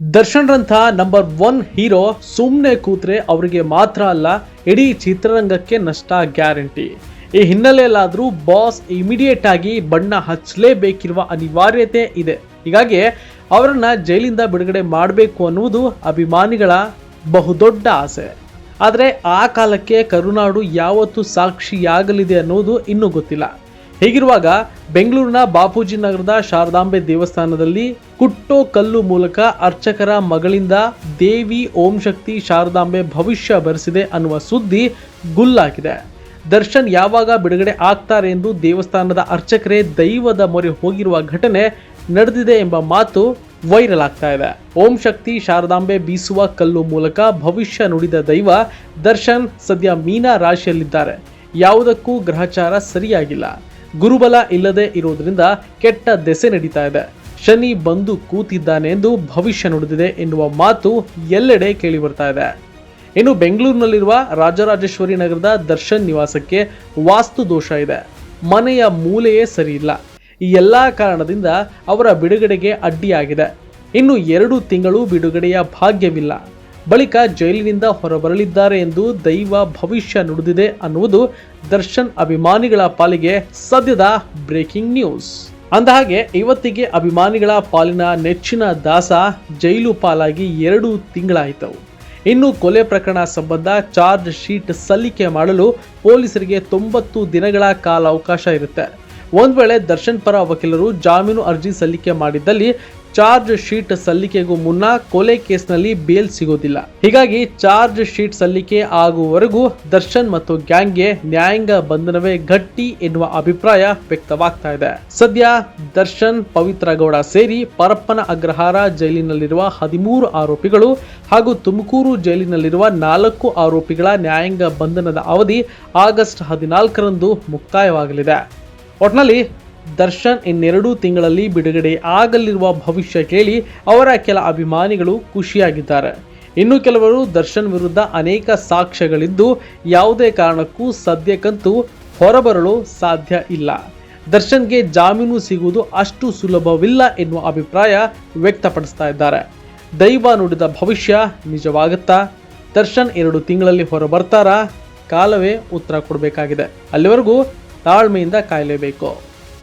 Darshan ರಂಥ number 1 hero ಸುಮ್ಮನೆ ಕೂತ್ರೆ ಅವರಿಗೆ ಮಾತ್ರ ಅಲ್ಲ, ಇಡೀ ಚಿತ್ರರಂಗಕ್ಕೆ ನಷ್ಟ ಗ್ಯಾರಂಟಿ. ಈ ಹಿನ್ನೆಲೆಯಲ್ಲಾದರೂ ಬಾಸ್ ಇಮಿಡಿಯೇಟ್ ಆಗಿ ಬಣ್ಣ ಹಚ್ಚಲೇಬೇಕಿರುವ ಅನಿವಾರ್ಯತೆ ಇದೆ. ಹೀಗಾಗಿ ಅವರನ್ನ ಜೈಲಿಂದ ಬಿಡುಗಡೆ ಮಾಡಬೇಕು ಅನ್ನುವುದು ಅಭಿಮಾನಿಗಳ ಬಹುದೊಡ್ಡ ಆಸೆ. ಆದರೆ ಆ ಕಾಲಕ್ಕೆ ಕರುನಾಡು ಯಾವತ್ತು ಸಾಕ್ಷಿಯಾಗಲಿದೆ ಅನ್ನೋದು ಇನ್ನೂ ಗೊತ್ತಿಲ್ಲ. ಹೀಗಿರುವಾಗ ಬೆಂಗಳೂರಿನ ಬಾಪೂಜಿ ನಗರದ ಶಾರದಾಂಬೆ ದೇವಸ್ಥಾನದಲ್ಲಿ ಕುಟ್ಟೋ ಕಲ್ಲು ಮೂಲಕ ಅರ್ಚಕರ ಮಗಳಿಂದ ದೇವಿ ಓಂ ಶಕ್ತಿ ಶಾರದಾಂಬೆ ಭವಿಷ್ಯ ಬರೆಸಿದೆ ಅನ್ನುವ ಸುದ್ದಿ ಗುಲ್ಲಾಗಿದೆ. ದರ್ಶನ್ ಯಾವಾಗ ಬಿಡುಗಡೆ ಆಗ್ತಾರೆ ಎಂದು ದೇವಸ್ಥಾನದ ಅರ್ಚಕರೇ ದೈವದ ಮೊರೆ ಹೋಗಿರುವ ಘಟನೆ ನಡೆದಿದೆ ಎಂಬ ಮಾತು ವೈರಲ್ ಆಗ್ತಾ ಇದೆ. ಓಂ ಶಕ್ತಿ ಶಾರದಾಂಬೆ ಬೀಸುವ ಕಲ್ಲು ಮೂಲಕ ಭವಿಷ್ಯ ನುಡಿದ ದೈವ ದರ್ಶನ್ ಸದ್ಯ ಮೀನ ರಾಶಿಯಲ್ಲಿದ್ದಾರೆ. ಯಾವುದಕ್ಕೂ ಗ್ರಹಚಾರ ಸರಿಯಾಗಿಲ್ಲ, ಗುರುಬಲ ಇಲ್ಲದೆ ಇರುವುದರಿಂದ ಕೆಟ್ಟ ದೆಸೆ ನಡೀತಾ ಇದೆ, ಶನಿ ಬಂದು ಕೂತಿದ್ದಾನೆ ಎಂದು ಭವಿಷ್ಯ ನುಡಿದಿದೆ ಎನ್ನುವ ಮಾತು ಎಲ್ಲೆಡೆ ಕೇಳಿ ಬರ್ತಾ ಇದೆ. ಇನ್ನು ಬೆಂಗಳೂರಿನಲ್ಲಿರುವ ರಾಜರಾಜೇಶ್ವರಿ ನಗರದ ದರ್ಶನ್ ನಿವಾಸಕ್ಕೆ ವಾಸ್ತು ದೋಷ ಇದೆ, ಮನೆಯ ಮೂಲೆಯೇ ಸರಿಯಿಲ್ಲ. ಈ ಎಲ್ಲಾ ಕಾರಣದಿಂದ ಅವರ ಬಿಡುಗಡೆಗೆ ಅಡ್ಡಿಯಾಗಿದೆ. ಇನ್ನು 2 ತಿಂಗಳು ಬಿಡುಗಡೆಯ ಭಾಗ್ಯವಿಲ್ಲ. ಬಳಿಕ ಜೈಲಿನಿಂದ ಹೊರಬರಲಿದ್ದಾರೆ ಎಂದು ದೈವ ಭವಿಷ್ಯ ನುಡಿದಿದೆ ಅನ್ನುವುದು ದರ್ಶನ್ ಅಭಿಮಾನಿಗಳ ಪಾಲಿಗೆ ಸದ್ಯದ ಬ್ರೇಕಿಂಗ್ ನ್ಯೂಸ್. ಅಂದಹಾಗೆ ಇವತ್ತಿಗೆ ಅಭಿಮಾನಿಗಳ ಪಾಲಿನ ನೆಚ್ಚಿನ ದಾಸ ಜೈಲು ಪಾಲಾಗಿ 2 ತಿಂಗಳಾಯಿತು. ಇನ್ನು ಕೊಲೆ ಪ್ರಕರಣ ಸಂಬಂಧ ಚಾರ್ಜ್ ಶೀಟ್ ಸಲ್ಲಿಕೆ ಮಾಡಲು ಪೊಲೀಸರಿಗೆ 90 ದಿನಗಳ ಕಾಲಾವಕಾಶ ಇರುತ್ತೆ. ಒಂದು ವೇಳೆ ದರ್ಶನ್ ಪರ ವಕೀಲರು ಜಾಮೀನು ಅರ್ಜಿ ಸಲ್ಲಿಕೆ ಮಾಡಿದ್ದಲ್ಲಿ ಚಾರ್ಜ್ ಶೀಟ್ ಸಲ್ಲಿಕೆಗೂ ಮುನ್ನ ಕೊಲೆ ಕೇಸ್ನಲ್ಲಿ ಬೇಲ್ ಸಿಗೋದಿಲ್ಲ. ಹೀಗಾಗಿ ಚಾರ್ಜ್ ಶೀಟ್ ಸಲ್ಲಿಕೆ ಆಗುವವರೆಗೂ ದರ್ಶನ್ ಮತ್ತು ಗ್ಯಾಂಗ್ಗೆ ನ್ಯಾಯಾಂಗ ಬಂಧನವೇ ಗಟ್ಟಿ ಎನ್ನುವ ಅಭಿಪ್ರಾಯ ವ್ಯಕ್ತವಾಗ್ತಾ ಇದೆ. ಸದ್ಯ ದರ್ಶನ್, ಪವಿತ್ರ ಗೌಡ ಸೇರಿ ಪರಪ್ಪನ ಅಗ್ರಹಾರ ಜೈಲಿನಲ್ಲಿರುವ 13 ಆರೋಪಿಗಳು ಹಾಗೂ ತುಮಕೂರು ಜೈಲಿನಲ್ಲಿರುವ 4 ಆರೋಪಿಗಳ ನ್ಯಾಯಾಂಗ ಬಂಧನದ ಅವಧಿ ಆಗಸ್ಟ್ 14ರಂದು ಮುಕ್ತಾಯವಾಗಲಿದೆ. ಒಟ್ನಲ್ಲಿ ದರ್ಶನ್ ಇನ್ನೆರಡು ತಿಂಗಳಲ್ಲಿ ಬಿಡುಗಡೆ ಆಗಲಿರುವ ಭವಿಷ್ಯ ಕೇಳಿ ಅವರ ಕೆಲ ಅಭಿಮಾನಿಗಳು ಖುಷಿಯಾಗಿದ್ದಾರೆ. ಇನ್ನು ಕೆಲವರು ದರ್ಶನ್ ವಿರುದ್ಧ ಅನೇಕ ಸಾಕ್ಷ್ಯಗಳಿದ್ದು ಯಾವುದೇ ಕಾರಣಕ್ಕೂ ಸದ್ಯಕ್ಕಂತೂ ಹೊರಬರಲು ಸಾಧ್ಯ ಇಲ್ಲ, ದರ್ಶನ್ಗೆ ಜಾಮೀನು ಸಿಗುವುದು ಅಷ್ಟು ಸುಲಭವಿಲ್ಲ ಎನ್ನುವ ಅಭಿಪ್ರಾಯ ವ್ಯಕ್ತಪಡಿಸ್ತಾ ಇದ್ದಾರೆ. ದೈವ ನುಡಿದ ಭವಿಷ್ಯ ನಿಜವಾಗುತ್ತಾ? ದರ್ಶನ್ 2 ತಿಂಗಳಲ್ಲಿ ಹೊರಬರ್ತಾರಾ? ಕಾಲವೇ ಉತ್ತರ ಕೊಡಬೇಕಾಗಿದೆ. ಅಲ್ಲಿವರೆಗೂ ತಾಳ್ಮೆಯಿಂದ ಕಾಯಲೇಬೇಕು.